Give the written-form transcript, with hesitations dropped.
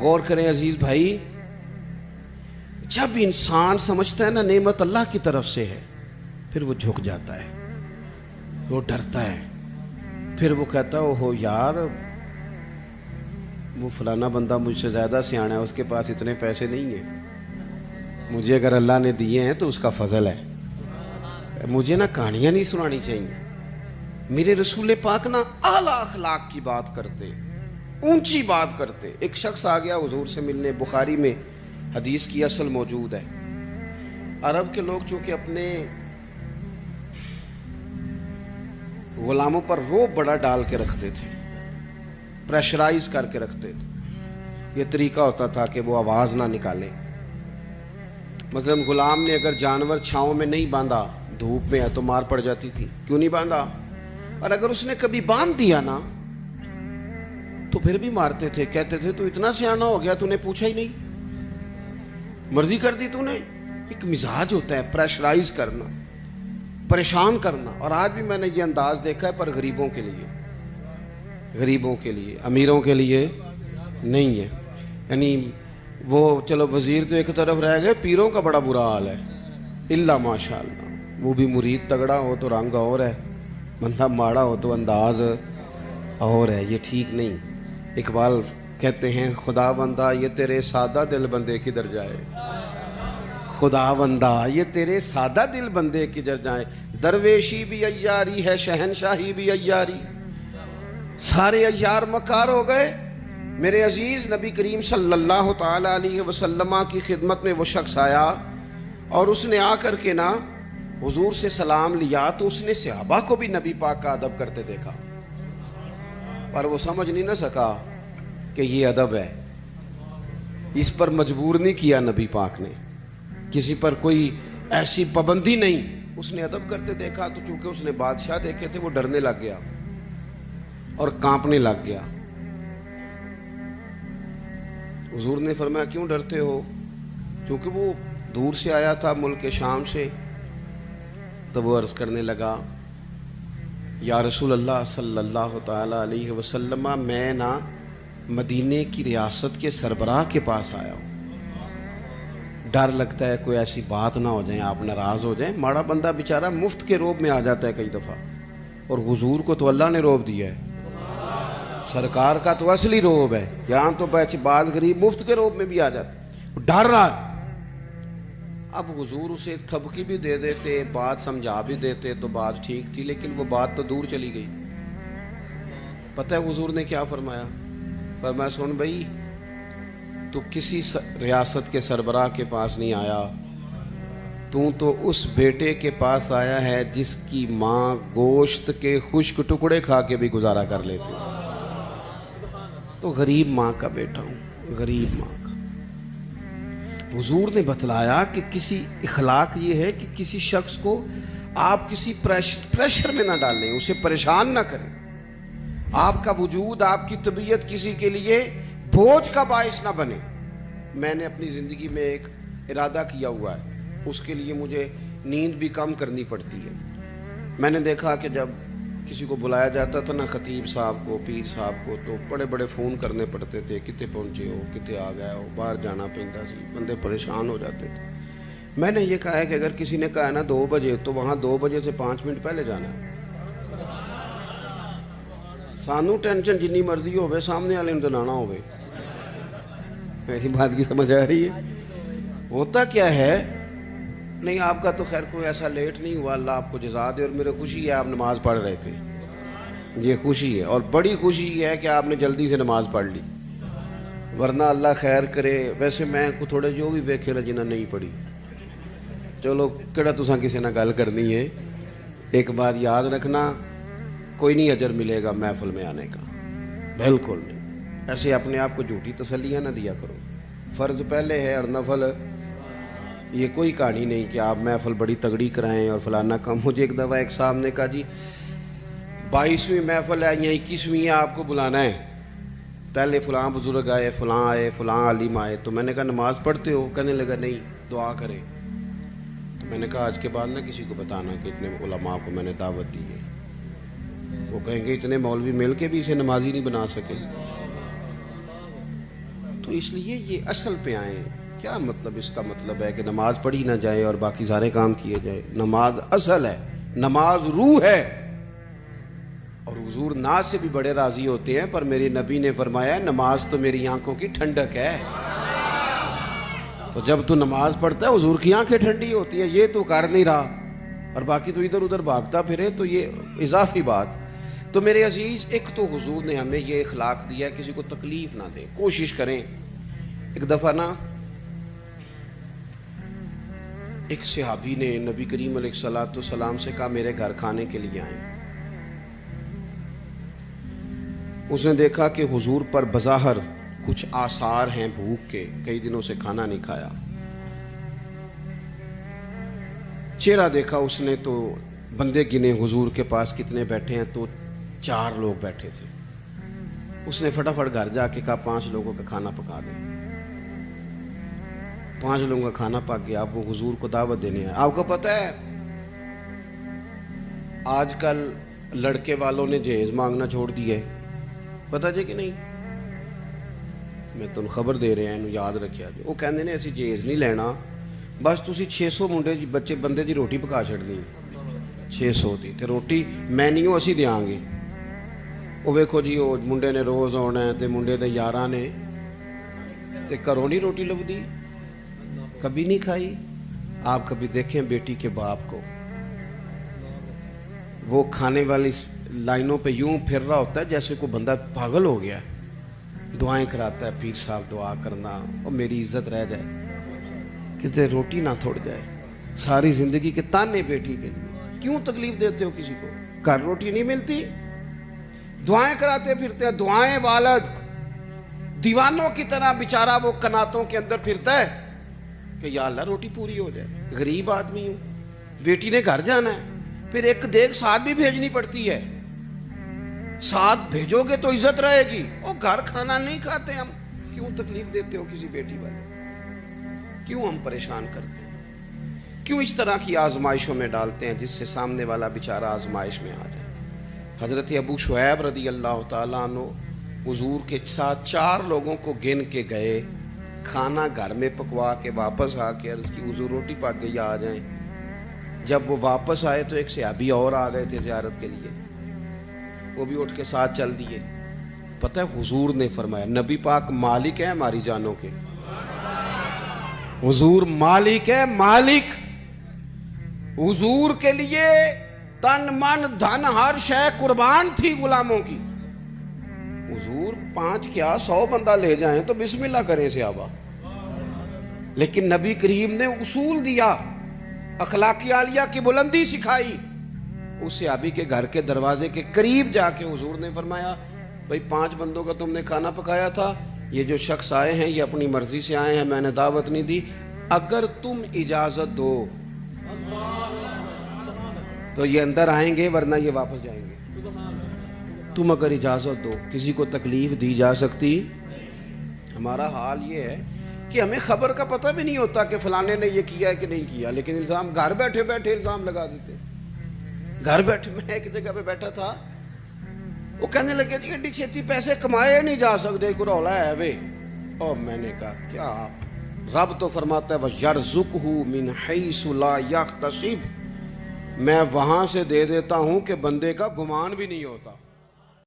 غور کریں عزیز بھائی، جب انسان سمجھتا ہے نا نعمت اللہ کی طرف سے ہے، پھر وہ جھک جاتا ہے، وہ ڈرتا ہے، پھر وہ کہتا ہے اوہو یار وہ فلانا بندہ مجھ سے زیادہ سیانا ہے، اس کے پاس اتنے پیسے نہیں ہیں، مجھے اگر اللہ نے دیے ہیں تو اس کا فضل ہے، مجھے نا کہانیاں نہیں سنانی چاہیے۔ میرے رسول پاک نا اعلیٰ اخلاق کی بات کرتے، اونچی بات کرتے۔ ایک شخص آ گیا حضور سے ملنے، بخاری میں حدیث کی اصل موجود ہے۔ عرب کے لوگ چونکہ اپنے غلاموں پر روب بڑا ڈال کے رکھتے تھے، پریشرائز کر کے رکھتے تھے۔ یہ طریقہ ہوتا تھا کہ وہ آواز نہ نکالے۔ مثلا غلام نے اگر جانور چھاؤں میں نہیں باندھا، دھوپ میں ہے تو مار پڑ جاتی تھی، کیوں نہیں باندھا؟ اور اگر اس نے کبھی باندھ دیا نا تو پھر بھی مارتے تھے، کہتے تھے تو اتنا سیانا ہو گیا، تو نے پوچھا ہی نہیں، مرضی کر دی تو نے۔ ایک مزاج ہوتا ہے پریشرائز کرنا، پریشان کرنا۔ اور آج بھی میں نے یہ انداز دیکھا ہے، پر غریبوں کے لیے، غریبوں کے لیے، امیروں کے لیے نہیں ہے۔ یعنی وہ چلو وزیر تو ایک طرف رہ گئے، پیروں کا بڑا برا حال ہے، الا ماشاء اللہ۔ وہ بھی مرید تگڑا ہو تو رنگ اور ہے، بندہ ماڑا ہو تو انداز اور ہے، یہ ٹھیک نہیں۔ اقبال کہتے ہیں خدا بندہ یہ تیرے سادہ دل بندے کدھر جائے، خدا بندہ یہ تیرے سادہ دل بندے کدھر جائے، درویشی بھی عیاری ہے شہنشاہی بھی عیاری، سارے عیار مکار ہو گئے۔ میرے عزیز نبی کریم صلی اللہ تعالی علیہ وسلم کی خدمت میں وہ شخص آیا اور اس نے آ کر کے نا حضور سے سلام لیا، تو اس نے صحابہ کو بھی نبی پاک کا ادب کرتے دیکھا، پر وہ سمجھ نہیں نہ سکا کہ یہ ادب ہے۔ اس پر مجبور نہیں کیا نبی پاک نے، کسی پر کوئی ایسی پابندی نہیں، اس نے ادب کرتے دیکھا۔ تو چونکہ اس نے بادشاہ دیکھے تھے، وہ ڈرنے لگ گیا اور کانپنے لگ گیا۔ حضور نے فرمایا کیوں ڈرتے ہو؟ کیونکہ وہ دور سے آیا تھا، ملک شام سے۔ تو وہ عرض کرنے لگا یا رسول اللہ صلی اللہ تعالی علیہ وسلم، میں نا مدینے کی ریاست کے سربراہ کے پاس آیا ہوں، ڈر لگتا ہے کوئی ایسی بات نہ ہو جائے، آپ ناراض ہو جائیں۔ ماڑا بندہ بیچارہ مفت کے روب میں آ جاتا ہے کئی دفعہ، اور حضور کو تو اللہ نے روب دیا ہے، سرکار کا تو اصلی روب ہے۔ یہاں تو بعض غریب مفت کے روب میں بھی آ جاتے، ڈر رہا ہے۔ اب حضور اسے ایک تھبکی بھی دے دیتے، بات سمجھا بھی دیتے تو بات ٹھیک تھی، لیکن وہ بات تو دور چلی گئی۔ پتہ ہے حضور نے کیا فرمایا؟ فرمایا سن بھائی، تو کسی ریاست کے سربراہ کے پاس نہیں آیا، تو اس بیٹے کے پاس آیا ہے جس کی ماں گوشت کے خشک ٹکڑے کھا کے بھی گزارا کر لیتی، تو غریب ماں کا بیٹا ہوں، غریب ماں کا۔ حضور نے بتلایا کہ کسی اخلاق یہ ہے کہ کسی شخص کو آپ کسی پریشر میں نہ ڈالیں، اسے پریشان نہ کریں، آپ کا وجود، آپ کی طبیعت کسی کے لیے بوجھ کا باعث نہ بنے۔ میں نے اپنی زندگی میں ایک ارادہ کیا ہوا ہے، اس کے لیے مجھے نیند بھی کم کرنی پڑتی ہے۔ میں نے دیکھا کہ جب کسی کو بلایا جاتا تھا نا، خطیب صاحب کو، پیر صاحب کو، تو بڑے بڑے فون کرنے پڑتے تھے، کتے پہنچے ہو، کتے آ گئے ہو، باہر جانا پڑتا سی، بندے پریشان ہو جاتے تھے۔ میں نے یہ کہا ہے کہ اگر کسی نے کہا ہے نا 2 بجے، تو وہاں 2 بجے سے 5 منٹ پہلے جانا ہے۔ سانو ٹینشن جنی مرضی ہوئے، سامنے والے نے دلانا ہوئے۔ میری بات کی سمجھ آ رہی ہے؟ ہوتا کیا ہے، نہیں آپ کا تو خیر کوئی ایسا لیٹ نہیں ہوا، اللہ آپ کو جزا دے، اور میرے خوشی ہے آپ نماز پڑھ رہے تھے، یہ خوشی ہے، اور بڑی خوشی یہ ہے کہ آپ نے جلدی سے نماز پڑھ لی، ورنہ اللہ خیر کرے۔ ویسے میں کو تھوڑے جو بھی ویکھے جنہ نہیں پڑھی، چلو کہڑا تساں کسی نہ گل کرنی ہے۔ ایک بات یاد رکھنا، کوئی نہیں اجر ملے گا محفل میں آنے کا، بالکل نہیں۔ ایسے اپنے آپ کو جھوٹی تسلیاں نہ دیا کرو، فرض پہلے ہے اور نفل، یہ کوئی کہانی نہیں کہ آپ محفل بڑی تگڑی کرائیں اور فلانا کم۔ مجھے ایک دفعہ ایک صاحب نے کہا جی 22ویں محفل ہے یا 21ویں ہے، آپ کو بلانا ہے، پہلے فلاں بزرگ آئے، فلاں عالم آئے، تو میں نے کہا نماز پڑھتے ہو؟ کہنے لگا نہیں، دعا کرے۔ تو میں نے کہا آج کے بعد نہ کسی کو بتانا کہ اتنے علماء کو میں نے دعوت دی ہے، وہ کہیں گے اتنے مولوی مل کے بھی اسے نمازی نہیں بنا سکے۔ تو اس لیے یہ اصل پہ آئیں. کیا مطلب؟ اس کا مطلب ہے کہ نماز پڑھی نہ جائے اور باقی سارے کام کیے جائے. نماز اصل ہے, نماز روح ہے. اور حضور ناز سے بھی بڑے راضی ہوتے ہیں, پر میرے نبی نے فرمایا نماز تو میری آنکھوں کی ٹھنڈک ہے. تو جب تو نماز پڑھتا ہے حضور کی آنکھیں ٹھنڈی ہوتی ہیں. یہ تو کر نہیں رہا اور باقی تو ادھر ادھر بھاگتا پھرے, تو یہ اضافی بات. تو میرے عزیز, ایک تو حضور نے ہمیں یہ اخلاق دیا ہے کسی کو تکلیف نہ دیں, کوشش کریں. ایک دفعہ نا ایک صحابی نے نبی کریم علیہ الصلوۃ والسلام سے کہا میرے گھر کھانے کے لیے آئیں. اس نے دیکھا کہ حضور پر بظاہر کچھ آثار ہیں بھوک کے, کئی دنوں سے کھانا نہیں کھایا. چہرہ دیکھا اس نے تو بندے گنے حضور کے پاس کتنے بیٹھے ہیں, تو 4 لوگ بیٹھے تھے. اس نے فٹافٹ گھر جا کے کہا 5 لوگوں کا کھانا پکا دیں. 5 لوگوں کا کھانا پک گیا. اب وہ حضور کو دعوت دینے آئے. آپ کو پتہ ہے آج کل لڑکے والوں نے جہیز مانگنا چھوڑ دیا ہے, پتہ جی کہ نہیں؟ میں تم خبر دے رہا ہوں, یاد رکھیا جی. وہ کہندے نے اسی جہیز نہیں لینا, بس تسی 600 منڈے بچے بندے دی روٹی پکا چھڑنی. 600 دی تے روٹی مینیو اسی دیاں گے. وہ ویکھو جی وہ منڈے نے روز آنا ہے تے منڈے دے یاراں نے تے گھروں نہیں روٹی لبدی, کبھی نہیں کھائی. آپ کبھی دیکھیں بیٹی کے باپ کو, وہ کھانے والی لائنوں پہ یوں پھر رہا ہوتا ہے جیسے کوئی بندہ پاگل ہو گیا ہے. دعائیں کراتا ہے, پیر صاحب دعا کرنا اور میری عزت رہ جائے, کتے روٹی نہ تھوڑ جائے. ساری زندگی کے تانے بیٹی کے لیے. کیوں تکلیف دیتے ہو کسی کو؟ گھر روٹی نہیں ملتی, دعائیں کراتے پھرتے ہیں. دعائیں والد دیوانوں کی طرح بیچارہ وہ کناتوں کے اندر پھرتا ہے کہ یا اللہ روٹی پوری ہو جائے. غریب آدمی ہوں, بیٹی نے گھر جانا ہے, پھر ایک دیگ ساتھ بھی بھیجنی پڑتی ہے. ساتھ بھیجو گے تو عزت رہے گی. اور گھر کھانا نہیں کھاتے ہم. کیوں تکلیف دیتے ہو کسی بیٹی والے؟ کیوں ہم پریشان کرتے ہیں؟ کیوں اس طرح کی آزمائشوں میں ڈالتے ہیں جس سے سامنے والا بیچارہ آزمائش میں آ جائے؟ حضرت ابو شعیب رضی اللہ تعالیٰ عنہ حضور کے ساتھ 4 لوگوں کو گن کے گئے, کھانا گھر میں پکوا کے واپس آ کے عرض کی حضور روٹی پک گئی, آ جائیں. جب وہ واپس آئے تو ایک صحابی اور آ گئے تھے زیارت کے لیے, وہ بھی اٹھ کے ساتھ چل دیے. پتہ ہے حضور نے فرمایا, نبی پاک مالک ہے ہماری جانوں کے, حضور مالک ہے, مالک. حضور کے لیے تن من دھن ہر شے قربان تھی غلاموں کی. حضور 5 کیا 100 بندہ لے جائیں تو بسم اللہ کریں صحابہ. لیکن نبی کریم نے اصول دیا, اخلاقی عالیہ کی بلندی سکھائی. اس صحابی کے گھر کے دروازے کے قریب جا کے حضور نے فرمایا بھئی 5 بندوں کا تم نے کھانا پکایا تھا, یہ جو شخص آئے ہیں یہ اپنی مرضی سے آئے ہیں, میں نے دعوت نہیں دی, اگر تم اجازت دو تو یہ اندر آئیں گے ورنہ یہ واپس جائیں گے. تم اگر اجازت دو. کسی کو تکلیف دی جا سکتی؟ ہمارا حال یہ ہے کہ ہمیں خبر کا پتہ بھی نہیں ہوتا کہ فلانے نے یہ کیا ہے کہ نہیں کیا, لیکن الزام گھر بیٹھے بیٹھے الزام لگا دیتے. گھر بیٹھے, میں ایک جگہ پہ بیٹھا تھا, وہ کہنے لگے جی ایڈی چھیتی پیسے کمائے نہیں جا سکتے, کوئی رولا ہے وے. اور میں نے کہا کیا آپ, رب تو فرماتا ہے وَيَرْزُقْهُ مِنْ حَيْثُ لَا يَحْتَسِبُ, میں وہاں سے دے دیتا ہوں کہ بندے کا گمان بھی نہیں ہوتا.